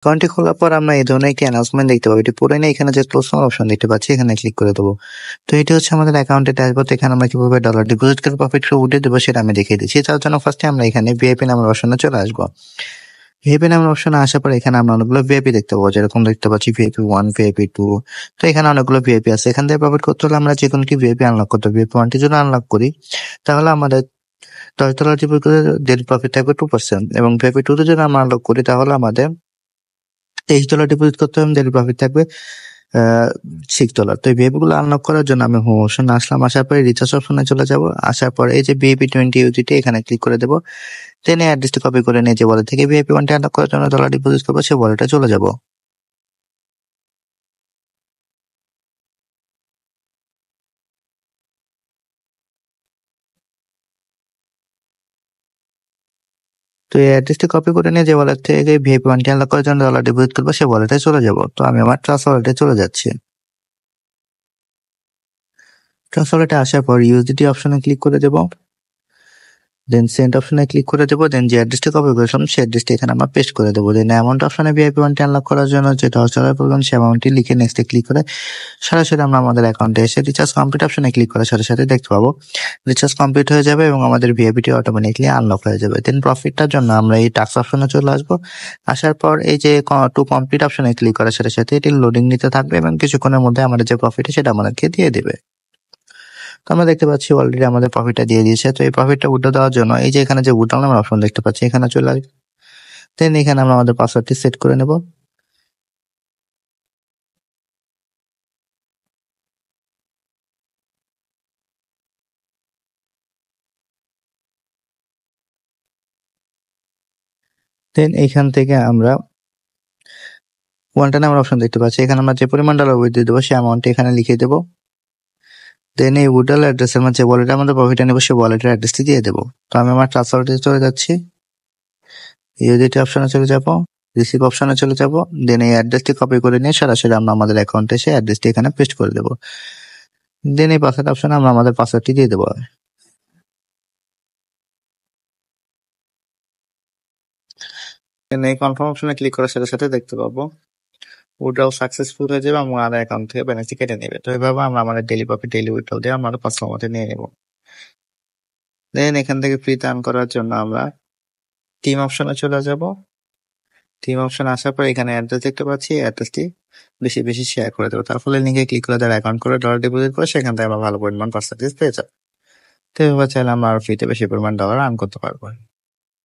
অ্যাকাউন্টটি খোলার পর আমরা এই ধরনের একটি অ্যানাউন্সমেন্ট দেখতে পাবো। এটি পড়ে নিয়ে এখানে যে ক্লোজ নাও অপশন দেখতে পাচ্ছি এখানে ক্লিক করে দেবো। তো এটি হচ্ছে আমাদের অ্যাকাউন্টের ড্যাশবোর্ড। এখানে আমরা কিভাবে ডলার ডিপোজিট করে প্রফিট করে উঠে দেবো সেটা আমি দেখিয়ে দিচ্ছি। তার জন্য ফার্স্টে আমরা এখানে ভিআইপি নামের অপশনে চলে আসবো। ভিআইপি নামের অপশনে আসার পর এখানে আমরা অনেকগুলো ভিআইপি দেখতে পাবো, যেরকম দেখতে পাচ্ছি ভিআইপি 1, ভিআইপি 2। তো এখানে অনেকগুলো ভিআইপি আছে। এখান থেকে প্রফিট করতে হলে আমরা যে কোনো একটি ভিআইপি আনলক করতে হবে। ভিআইপি 1টি যদি আনলক করি তাহলে আমাদের $10 ডিপোজিট করে ডেইলি প্রফিট থাকবে 2%, এবং ভিআইপি 2 তে যদি আমরা আনলক করি তাহলে আমাদের $23 ডিপোজিট করতে হবে, ডেইলি প্রফিট থাকবে $6। তো এই ভিআইপি গুলো আনলক করার জন্য আমি হোম অপশনে আসলাম। আসার পরে রিচার্জ অপশনে চলে যাব। আসার পরে এই যে ভিআইপি 20 ইউজিটি এখানে ক্লিক করে দেবো। দেন এই অ্যাড্রেসটি কপি করে নিয়ে যে ওয়ালেট থেকে ভিআইপি 1টি আনলক করার জন্য ডলার ডিপোজিট করবো সেই ওয়ালেটে চলে যাব। তো এই অ্যাড্রেসটি কপি করে নিয়ে যে ওয়ালেট থেকে ভিআইপি 1টি আনলক করার জন্য ডলার ডিপোজিট করবো সেই ওয়ালেটে চলে যাব। তো আমি আমার ট্রাস্ট ওয়ালেটে চলে যাচ্ছি। ট্রাস্ট ওয়ালেটে আসার পর ইউএসডিটি অপশনে ক্লিক করে দেবো। দেন সেন্ড অপশনে ক্লিক করে দেবো। দেন যে অ্যাড্রেসটি কপি করেছিলাম সেই অ্যাড্রেসটি এখানে আমরা পেস্ট করে দেবো। দেন অ্যামাউন্ট অপশনে ভিআইপি 1টি আনলক করার জন্য যে $10 বললাম সেই অ্যামাউন্টটি লিখে নেক্সটে ক্লিক করে সরাসরি আমরা আমাদের অ্যাকাউন্টে এসে রিচার্জ কমপ্লিট অপশনে ক্লিক করার সাথে সাথে দেখতে পাবো রিচার্জ কমপ্লিট হয়ে যাবে এবং আমাদের ভিআইপিটি অটোমেটিকলি আনলক হয়ে যাবে। দেন প্রফিটটার জন্য আমরা এই টাস্ক অপশনে চলে আসবো। আসার পর এই যে টু কমপ্লিট অপশনে ক্লিক করার সাথে সাথে এটি লোডিং নিতে থাকবে এবং কিছুক্ষণের মধ্যে আমাদের যে প্রফিট সেটা আমাদেরকে দিয়ে দেবে। তো আমরা দেখতে পাচ্ছি অলরেডি আমাদের প্রফিটটা দিয়ে দিয়েছে। তো এই প্রফিটটা উঠে দেওয়ার জন্য এই যে এখানে যে উইথড্রল নামের অপশন দেখতে পাচ্ছি এখানে চলে আসবে। দেন এখানে আমরা আমাদের পাসওয়ার্ডটি সেট করে নেব। দেন এইখান থেকে আমরা ওয়ান টাইম নামের অপশন দেখতে পাচ্ছি। এখানে আমরা যে পরিমাণ ডলার উইথড্র দেবো সেই অ্যামাউন্টটি এখানে লিখে দেবো। দেন এই উইথড্রল অ্যাড্রেসের মধ্যে ওয়ালেটে আমাদের প্রফিটটা নেবো সেই ওয়ালেটের অ্যাড্রেসটি দিয়ে দেবো। তো আমি আমার ট্রান্সফার ওয়ালেটে চলে যাচ্ছি। ইউজিটি অপশনে চলে যাব, রিসিভ অপশনে চলে যাব। দেন এই অ্যাড্রেসটি কপি করে নিয়ে সরাসরি আমরা আমাদের অ্যাকাউন্টে এসে অ্যাড্রেসটি এখানে পেস্ট করে দেবো। দেন এই পাসওয়ার্ড অপশনে আমরা আমাদের পাসওয়ার্ডটি দিয়ে দেবো। দেন এই কনফার্ম অপশনে ক্লিক করার সাথে সাথে দেখতে পাবো উইথড্রল সাকসেসফুল হয়ে যাবে এবং আমার অ্যাকাউন্ট থেকে ব্যালেন্সটি কেটে নেবে। তো এইভাবে আমরা আমাদের ডেইলি প্রফিট ডেইলি উইথড্রল দিয়ে আমরা পাসওয়ার্ড মধ্যে নিয়ে নেব। দেন এখান থেকে ফ্রিতে আর্ন করার জন্য আমরা টিম অপশনে চলে যাব। টিম অপশনে আসার পর এখানে অ্যাড্রেস দেখতে পাচ্ছি, অ্যাড্রেসটি বেশি বেশি শেয়ার করে দেবো। তার ফলে লিঙ্কে ক্লিক করে তার অ্যাকাউন্ট করে ডলার ডিপোজিট করে সেখান থেকে আমরা ভালো পরিমাণ পার্সেন্টেজ পেয়ে যাবো। তো এভাবে চাইলে আমরা আরো ফ্রিতে বেশি পরিমাণ ডলার আর্ন করতে পারবো।